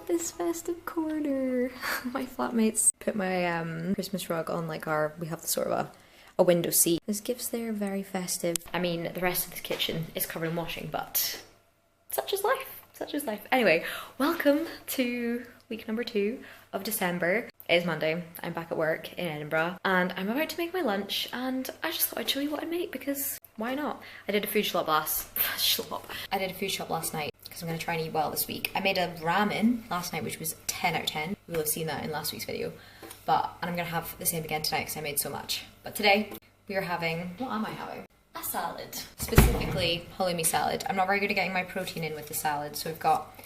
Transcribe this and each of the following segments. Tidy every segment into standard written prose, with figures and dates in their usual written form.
got this festive corner. My flatmates put my Christmas rug on like we have sort of a window seat. This gives there very festive. I mean, the rest of the kitchen is covered in washing, but such is life. Such is life. Anyway, welcome to week number 2 of December. It is Monday. I'm back at work in Edinburgh and I'm about to make my lunch, and I just thought I'd show you what I make because why not? I did a food shop last night because I'm going to try and eat well this week. I made a ramen last night which was 10 out of 10. You will have seen that in last week's video. And I'm going to have the same again tonight because I made so much. But today we are having, what am I having? A salad. Specifically halloumi salad. I'm not very good at getting my protein in with the salad, so we've got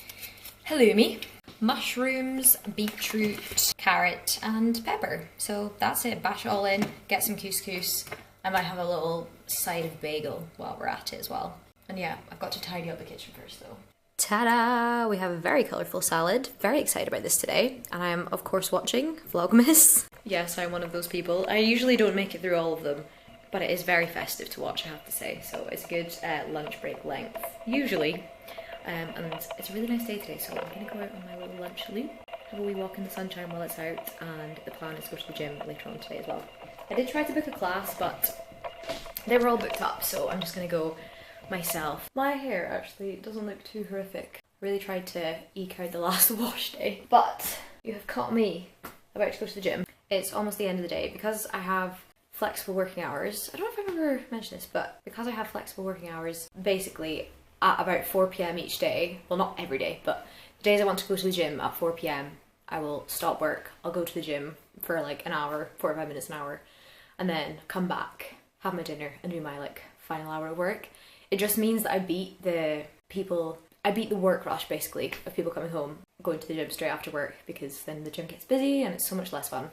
halloumi, mushrooms, beetroot, carrot and pepper. So that's it, bash it all in, get some couscous. I might have a little side of bagel while we're at it as well. And yeah, I've got to tidy up the kitchen first though. Ta-da! We have a very colourful salad. Very excited about this today. And I am of course watching vlogmas. Yes, I'm one of those people. I usually don't make it through all of them, but it is very festive to watch, I have to say. So it's a good lunch break length, usually. And it's a really nice day today, so I'm going to go out on my little lunch loop, have a wee walk in the sunshine while it's out, and the plan is to go to the gym later on today as well. I did try to book a class, but they were all booked up, so I'm just going to go myself. My hair actually doesn't look too horrific. I really tried to eke out the last wash day, but you have caught me about to go to the gym. It's almost the end of the day because I have flexible working hours. I don't know if I've ever mentioned this, but because I have flexible working hours, basically at about 4 PM each day, well not every day, but the days I want to go to the gym at 4 PM, I will stop work, I'll go to the gym for like an hour, 45 minutes, an hour, and then come back, have my dinner and do my like final hour of work. It just means that I beat the work rush basically of people coming home, going to the gym straight after work, because then the gym gets busy and it's so much less fun.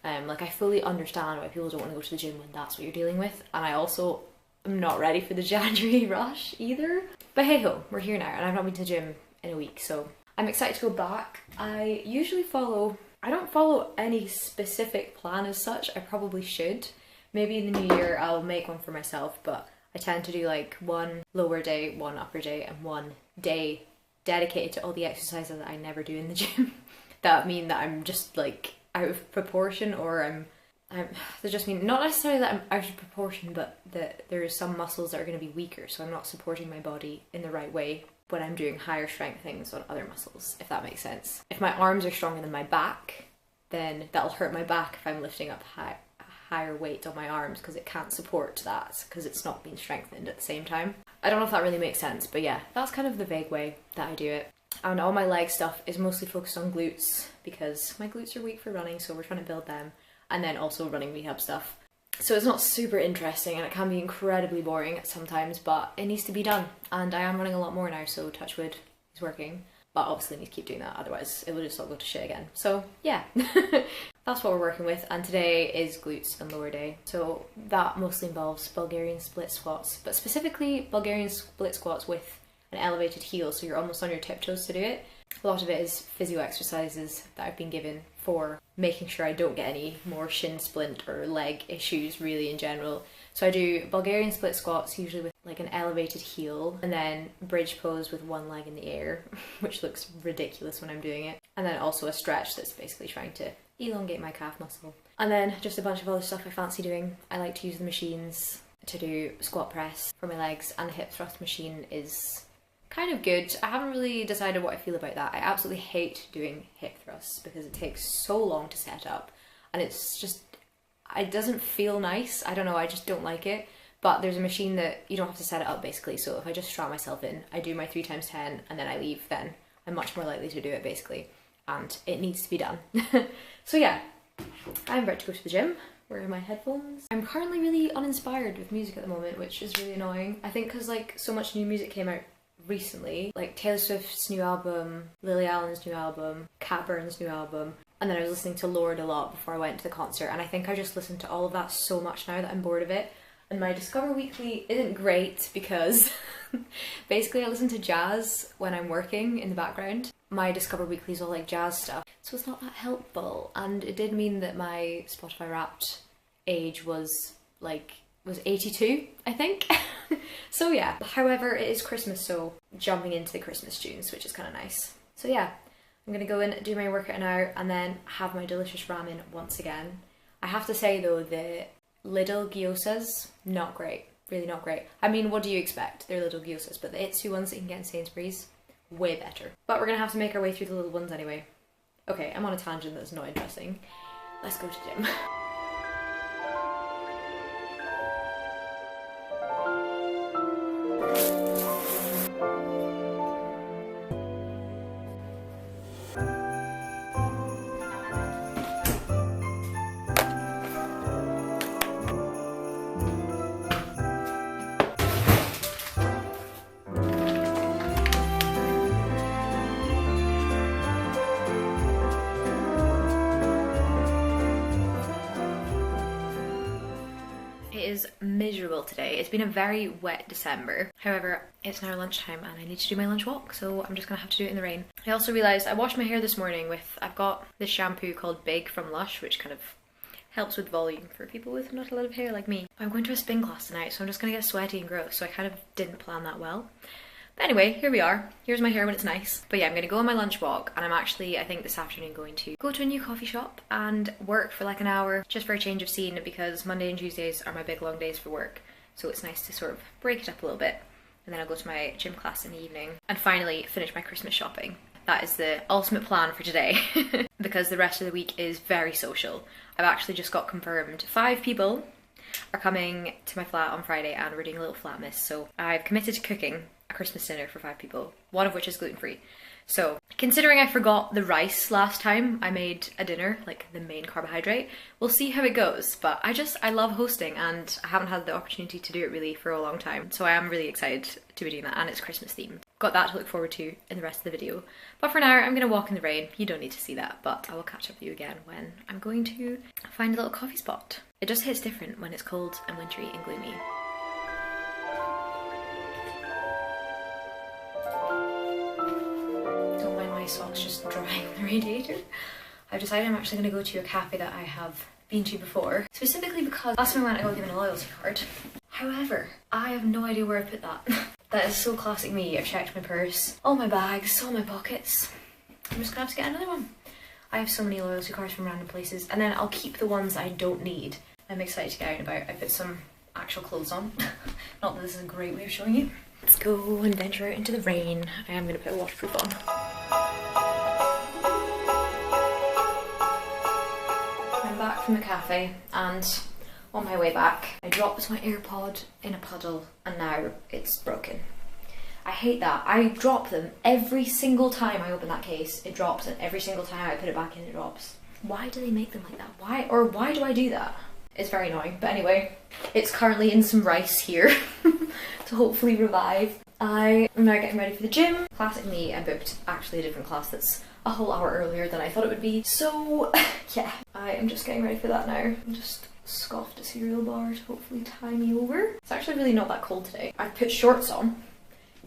Like I fully understand why people don't want to go to the gym when that's what you're dealing with, and I also am not ready for the January rush either. But hey ho, we're here now and I've not been to the gym in a week, so I'm excited to go back. I don't follow any specific plan as such. I probably should. Maybe in the new year I'll make one for myself, but I tend to do like one lower day, one upper day, and one day dedicated to all the exercises that I never do in the gym. That mean that I'm just like out of proportion, or they just mean not necessarily that I'm out of proportion, but that there are some muscles that are going to be weaker, so I'm not supporting my body in the right way when I'm doing higher strength things on other muscles, if that makes sense. If my arms are stronger than my back, then that'll hurt my back if I'm lifting up higher weight on my arms, because it can't support that because it's not being strengthened at the same time. I don't know if that really makes sense, but yeah, that's kind of the vague way that I do it. And all my leg stuff is mostly focused on glutes because my glutes are weak for running, so we're trying to build them. And then also running rehab stuff. So it's not super interesting and it can be incredibly boring sometimes, but it needs to be done. And I am running a lot more now, so touch wood is working. But obviously I need to keep doing that, otherwise it will just all go to shit again. So yeah, that's what we're working with. And today is glutes and lower day. So that mostly involves Bulgarian split squats, but specifically Bulgarian split squats with an elevated heel, so you're almost on your tiptoes to do it. A lot of it is physio exercises that I've been given for making sure I don't get any more shin splint or leg issues really in general. So I do Bulgarian split squats, usually with like an elevated heel, and then bridge pose with one leg in the air, which looks ridiculous when I'm doing it. And then also a stretch that's basically trying to elongate my calf muscle. And then just a bunch of other stuff I fancy doing. I like to use the machines to do squat press for my legs, and the hip thrust machine is kind of good. I haven't really decided what I feel about that. I absolutely hate doing hip thrusts because it takes so long to set up and it's just, it doesn't feel nice. I don't know, I just don't like it. But there's a machine that you don't have to set it up basically, so if I just strap myself in, I do my 3x10 and then I leave, then I'm much more likely to do it basically, and it needs to be done. So yeah, I'm about to go to the gym. Where are my headphones? I'm currently really uninspired with music at the moment, which is really annoying. I think because like so much new music came out recently, like Taylor Swift's new album, Lily Allen's new album, Cat Burns' new album, and then I was listening to Lorde a lot before I went to the concert, and I think I just listened to all of that so much now that I'm bored of it. And my Discover Weekly isn't great because basically I listen to jazz when I'm working in the background. My Discover Weekly is all like jazz stuff, so it's not that helpful, and it did mean that my Spotify Wrapped age was 82, I think. So yeah, however, it is Christmas, so jumping into the Christmas tunes, which is kind of nice. So yeah, I'm gonna go and do my workout now and then have my delicious ramen once again. I have to say though, the little gyozas, not great. Really not great. I mean, what do you expect? They're little gyozas, but the Itsu ones that you can get in Sainsbury's, way better. But we're gonna have to make our way through the little ones anyway. Okay, I'm on a tangent that's not interesting. Let's go to the gym. It is miserable today. It's been a very wet December. However, it's now lunchtime and I need to do my lunch walk, so I'm just gonna have to do it in the rain. I also realised I washed my hair this morning with, I've got this shampoo called Big from Lush, which kind of helps with volume for people with not a lot of hair like me. I'm going to a spin class tonight, so I'm just gonna get sweaty and gross, so I kind of didn't plan that well. But anyway, here we are. Here's my hair when it's nice. But yeah, I'm gonna go on my lunch walk and I'm actually, I think this afternoon, going to go to a new coffee shop and work for like an hour just for a change of scene, because Monday and Tuesdays are my big long days for work. So it's nice to sort of break it up a little bit. And then I'll go to my gym class in the evening and finally finish my Christmas shopping. That is the ultimate plan for today because the rest of the week is very social. I've actually just got confirmed 5 people are coming to my flat on Friday and we're doing a little vlogmas. So I've committed to cooking a Christmas dinner for 5 people, one of which is gluten-free. So considering I forgot the rice last time I made a dinner, like the main carbohydrate, we'll see how it goes. But I love hosting and I haven't had the opportunity to do it really for a long time. So I am really excited to be doing that, and it's Christmas themed. Got that to look forward to in the rest of the video. But for now, I'm gonna walk in the rain. You don't need to see that, but I will catch up with you again when I'm going to find a little coffee spot. It just hits different when it's cold and wintry and gloomy. My socks just drying on the radiator. I've decided I'm actually going to go to a cafe that I have been to before, specifically because last time I went I got given a loyalty card. However, I have no idea where I put that. That is so classic me. I've checked my purse, all my bags, all my pockets. I'm just gonna have to get another one. I have so many loyalty cards from random places, and then I'll keep the ones I don't need. I'm excited to get out and about. I put some actual clothes on. Not that this is a great way of showing you. Let's go and venture out into the rain. I am going to put a waterproof on. I'm back from the cafe and on my way back I dropped my AirPod in a puddle and now it's broken. I hate that. I drop them every single time I open that case. It drops, and every single time I put it back in it drops. Why do they make them like that? Why do I do that? It's very annoying. But anyway, it's currently in some rice here to hopefully revive. I am now getting ready for the gym. Classic me, I booked actually a different class that's a whole hour earlier than I thought it would be. So yeah, I am just getting ready for that now. I just scoffed a cereal bar to hopefully tie me over. It's actually really not that cold today. I've put shorts on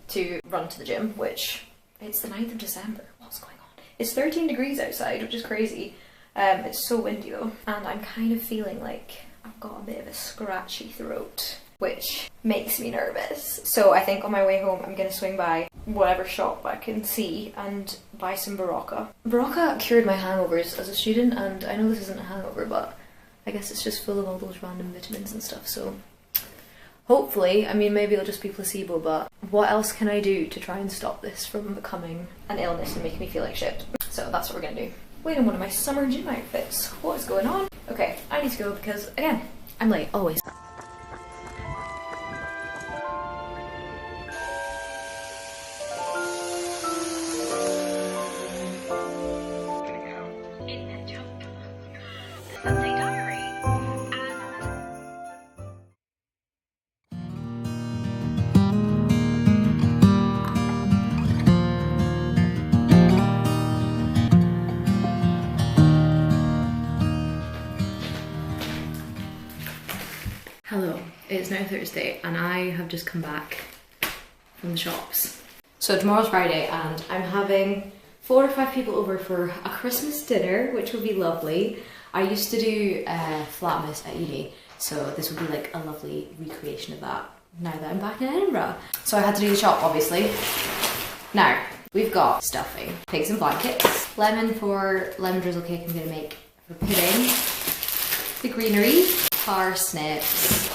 to run to the gym, which it's the 9th of December. What's going on? It's 13 degrees outside, which is crazy. It's so windy though, and I'm kind of feeling like I've got a bit of a scratchy throat, which makes me nervous. So I think on my way home I'm gonna swing by whatever shop I can see and buy some Barocca. Barocca cured my hangovers as a student, and I know this isn't a hangover, but I guess it's just full of all those random vitamins and stuff, so hopefully, I mean maybe it'll just be placebo, but what else can I do to try and stop this from becoming an illness and make me feel like shit? So that's what we're gonna do. Wait, in one of my summer gym outfits. What is going on? Okay, I need to go because, again, I'm late, always. Hello, it's now Thursday and I have just come back from the shops. So tomorrow's Friday and I'm having 4 or 5 people over for a Christmas dinner, which will be lovely. I used to do flatmas at uni, so this would be like a lovely recreation of that now that I'm back in Edinburgh. So I had to do the shop, obviously. Now, We've got stuffing, pigs and blankets, lemon for lemon drizzle cake I'm gonna make for pudding, the greenery, parsnips,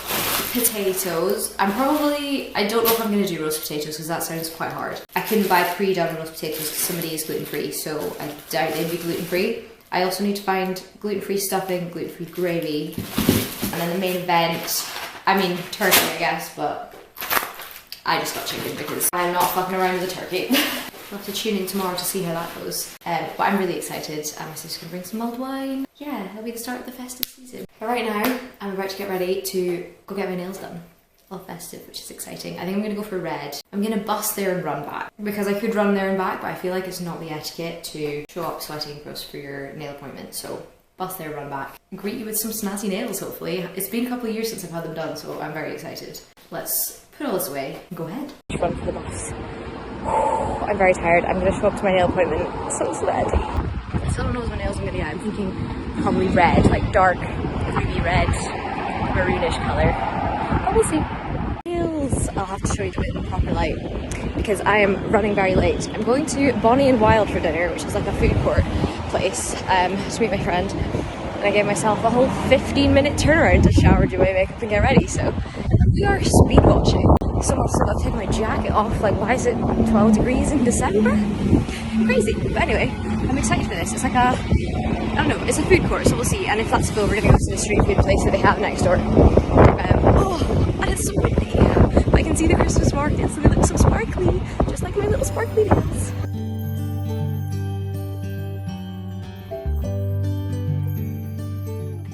potatoes. I don't know if I'm gonna do roast potatoes because that sounds quite hard. I couldn't buy pre-done roast potatoes because somebody is gluten-free, so I doubt they'd be gluten-free. I also need to find gluten-free stuffing, gluten-free gravy, and then the main event, I mean turkey I guess, but I just got chicken because I'm not fucking around with a turkey. I'll have to tune in tomorrow to see how that goes. But I'm really excited, and my sister's gonna bring some mulled wine. Yeah, that'll be the start of the festive season. But right now, I'm about to get ready to go get my nails done. All festive, which is exciting. I think I'm gonna go for red. I'm gonna bus there and run back, because I could run there and back, but I feel like it's not the etiquette to show up sweating gross for your nail appointment. So bus there, run back. Greet you with some snazzy nails, hopefully. It's been a couple of years since I've had them done, so I'm very excited. Let's put all this away and go ahead. Run for the bus. I'm very tired. I'm going to show up to my nail appointment so sweaty. I still don't know what my nails are going to be. I'm thinking probably red, like dark ruby red, maroonish colour. But we'll see. Nails. I'll have to show you in the proper light because I am running very late. I'm going to Bonnie and Wild for dinner, which is like a food court place, to meet my friend. And I gave myself a whole 15-minute turnaround to shower, do my makeup and get ready. So we are speed watching. So much so I've taken my jacket off. Like, why is it 12 degrees in December? Crazy. But anyway, I'm excited for this. It's like I don't know, it's a food court, so we'll see. And if that's full, we're gonna go to the street food place that they have next door. And it's so pretty. I can see the Christmas markets and they look so sparkly, just like my little sparkly nails.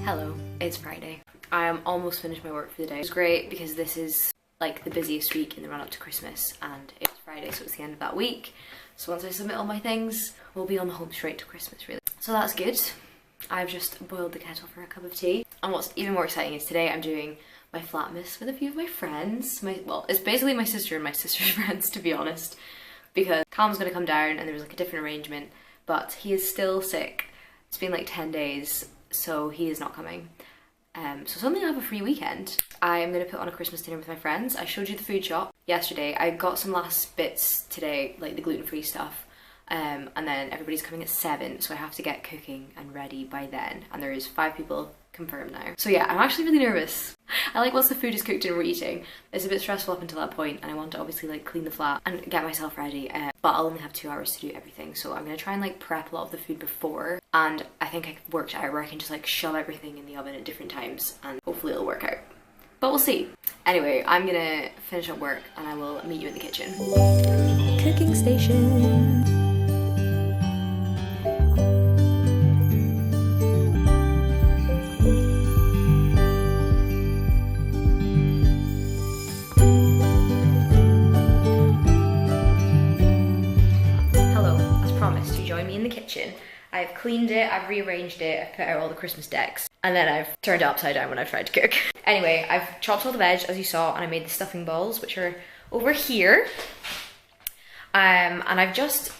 Hello, it's Friday. I am almost finished my work for the day. It's great because this is like the busiest week in the run up to Christmas, and it's Friday, so it's the end of that week. So once I submit all my things, we'll be on the home straight to Christmas, really. So that's good. I've just boiled the kettle for a cup of tea. And what's even more exciting is today I'm doing my flatmas with a few of my friends. Well, it's basically my sister and my sister's friends, to be honest, because Calum's gonna come down and there was like a different arrangement, but he is still sick. It's been like 10 days, so he is not coming. So suddenly I have a free weekend. I am going to put on a Christmas dinner with my friends. I showed you the food shop yesterday. I got some last bits today, like the gluten-free stuff. And then everybody's coming at 7, so I have to get cooking and ready by then. And there is 5 people confirmed now. So yeah, I'm actually really nervous. I like once the food is cooked and we're eating, it's a bit stressful up until that point, and I want to obviously like clean the flat and get myself ready, but I'll only have 2 hours to do everything, so I'm gonna try and like prep a lot of the food before, and I think I worked out where I can just like shove everything in the oven at different times and hopefully it'll work out. But we'll see. Anyway, I'm gonna finish up work and I will meet you in the kitchen. Cooking station. In the kitchen. I've cleaned it, I've rearranged it, I've put out all the Christmas decks, and then I've turned it upside down when I've tried to cook. Anyway, I've chopped all the veg as you saw, and I made the stuffing balls, which are over here. And I've just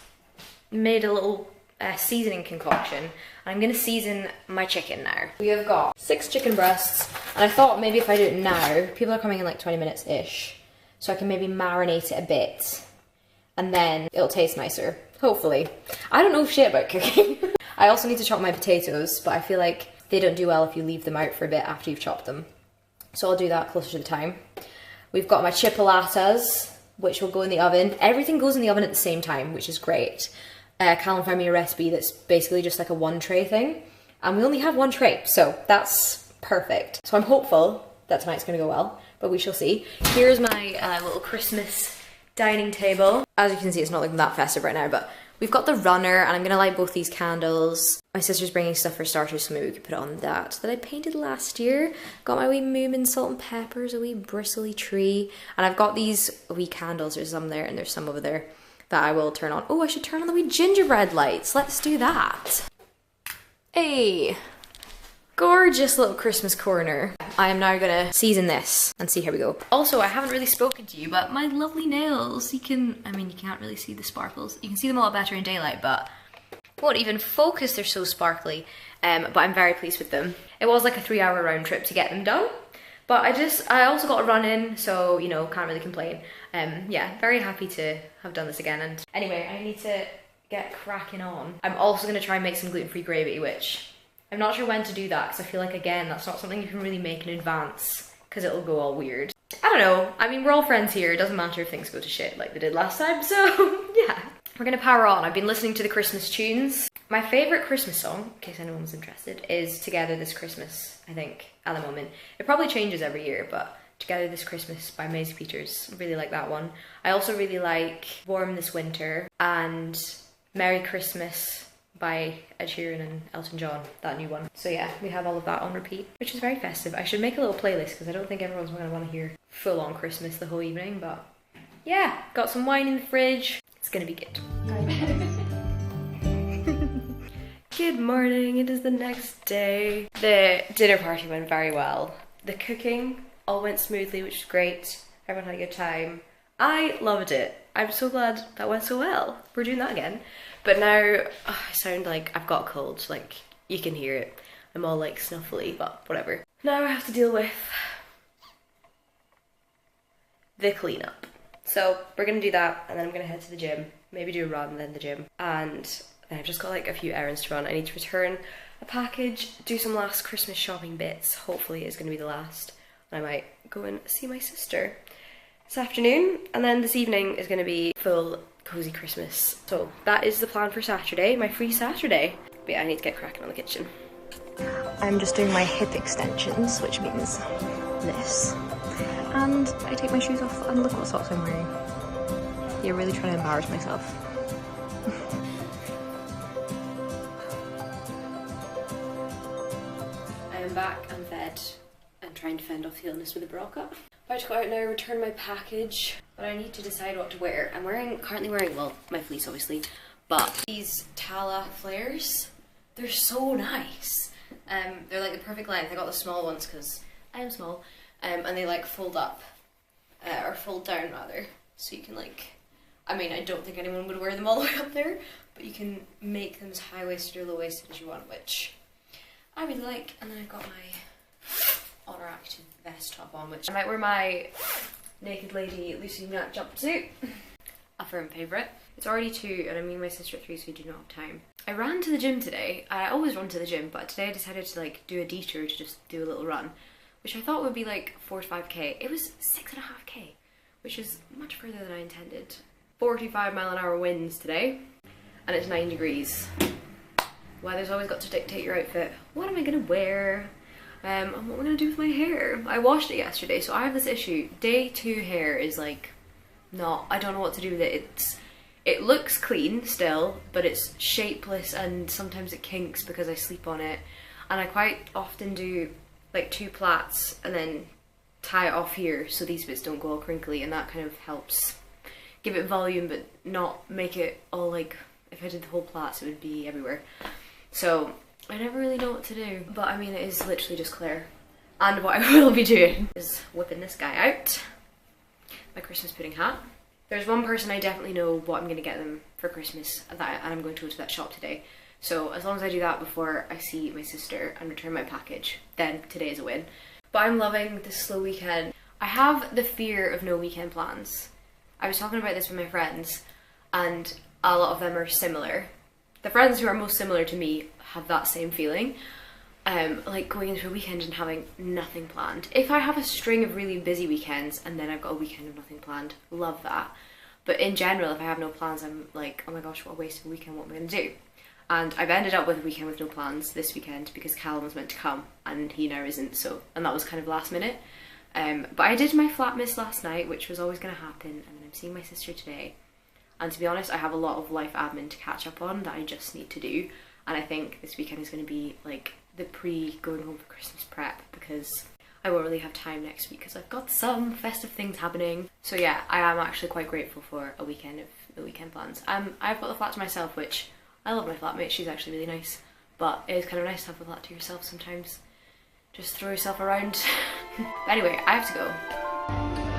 made a little seasoning concoction, and I'm gonna season my chicken now. We have got 6 chicken breasts, and I thought maybe if I do it now, people are coming in like 20 minutes-ish, so I can maybe marinate it a bit, and then it'll taste nicer. Hopefully. I don't know shit about cooking. I also need to chop my potatoes, but I feel like they don't do well if you leave them out for a bit after you've chopped them. So I'll do that closer to the time. We've got my chipolatas, which will go in the oven. Everything goes in the oven at the same time, which is great. Callum found me a recipe that's basically just like a 1-tray thing, and we only have 1 tray, so that's perfect. So I'm hopeful that tonight's gonna go well, but we shall see. Here's my little Christmas dining table. As you can see, it's not looking that festive right now, but we've got the runner, and I'm gonna light both these candles. My sister's bringing stuff for starters, so maybe we could put on that I painted last year. Got my wee moomin salt and peppers, a wee bristly tree, and I've got these wee candles. There's some there and there's some over there that I will turn on. Oh, I should turn on the wee gingerbread lights. Let's do that. Hey. Gorgeous little Christmas corner. I am now gonna season this and see how we go. Also, I haven't really spoken to you, but my lovely nails, you can't really see the sparkles. You can see them a lot better in daylight, but won't even focus, they're so sparkly. But I'm very pleased with them. It was like a 3-hour round trip to get them done, But I also got a run in, so you know, can't really complain. Yeah, very happy to have done this again. And anyway, I need to get cracking on. I'm also gonna try and make some gluten-free gravy, which I'm not sure when to do that because I feel like, again, that's not something you can really make in advance because it'll go all weird. I don't know. I mean, we're all friends here. It doesn't matter if things go to shit like they did last time, so yeah. We're gonna power on. I've been listening to the Christmas tunes. My favourite Christmas song, in case anyone was interested, is Together This Christmas, I think, at the moment. It probably changes every year, but Together This Christmas by Maisie Peters. I really like that one. I also really like Warm This Winter and Merry Christmas by Ed Sheeran and Elton John, that new one. So yeah, we have all of that on repeat, which is very festive. I should make a little playlist because I don't think everyone's going to want to hear full on Christmas the whole evening, but yeah, got some wine in the fridge. It's going to be good. Good morning, it is the next day. The dinner party went very well. The cooking all went smoothly, which is great. Everyone had a good time. I loved it. I'm so glad that went so well. We're doing that again. But now, I sound like I've got a cold, like you can hear it. I'm all like snuffly, but whatever. Now I have to deal with the cleanup. So we're gonna do that and then I'm gonna head to the gym, maybe do a run and then the gym. And then I've just got like a few errands to run. I need to return a package, do some last Christmas shopping bits. Hopefully it's gonna be the last. And I might go and see my sister this afternoon, and then this evening is going to be full cozy Christmas. So that is the plan for Saturday, my free Saturday. But yeah, I need to get cracking on the kitchen. I'm just doing my hip extensions, which means this. And I take my shoes off and look what socks I'm wearing. You're really trying to embarrass myself. I am back and fed and trying to fend off the illness with a bra cup. About to go out now, return my package, but I need to decide what to wear. I'm currently wearing, well, my fleece obviously, but these Tala flares, they're so nice. They're like the perfect length. I got the small ones because I am small, and they like fold up, or fold down rather, so you can like, I mean, I don't think anyone would wear them all the way up there, but you can make them as high-waisted or low-waisted as you want, which I really like. And then I've got my Honor Active vest top on, which I might wear my Naked Lady Lucy Nut jumpsuit, a firm favourite. It's already 2 and I'm meeting my sister at 3, so we do not have time. I ran to the gym today. I always run to the gym, but today I decided to like do a detour to just do a little run, which I thought would be like 4 to 5k. It was 6.5k, which is much further than I intended. 45-mile-an-hour winds today, and it's 9 degrees. Weather's always got to dictate your outfit. What am I gonna wear? And what am I gonna do with my hair? I washed it yesterday, so I have this issue. Day 2 hair is like, I don't know what to do with it. It looks clean still, but it's shapeless and sometimes it kinks because I sleep on it. And I quite often do like 2 plaits and then tie it off here so these bits don't go all crinkly, and that kind of helps give it volume but not make it all like, if I did the whole plaits it would be everywhere. So I never really know what to do, but I mean it is literally just Claire. And what I will be doing is whipping this guy out. My Christmas pudding hat. There's one person I definitely know what I'm going to get them for Christmas, and I'm going to go to that shop today. So as long as I do that before I see my sister and return my package, then today is a win. But I'm loving this slow weekend. I have the fear of no weekend plans. I was talking about this with my friends, and a lot of them are similar. The friends who are most similar to me have that same feeling, like going into a weekend and having nothing planned. If I have a string of really busy weekends and then I've got a weekend of nothing planned, love that. But in general, if I have no plans, I'm like, oh my gosh, what a waste of a weekend, what am I going to do? And I've ended up with a weekend with no plans this weekend because Callum was meant to come and he now isn't, so, and that was kind of last minute. But I did my flat miss last night, which was always going to happen, and then I'm seeing my sister today. And to be honest, I have a lot of life admin to catch up on that I just need to do. And I think this weekend is going to be like the pre-going home for Christmas prep, because I won't really have time next week because I've got some festive things happening. So yeah, I am actually quite grateful for a weekend of no weekend plans. I've got the flat to myself, which I love my flatmate, she's actually really nice. But it is kind of nice to have the flat to yourself sometimes. Just throw yourself around. But anyway, I have to go.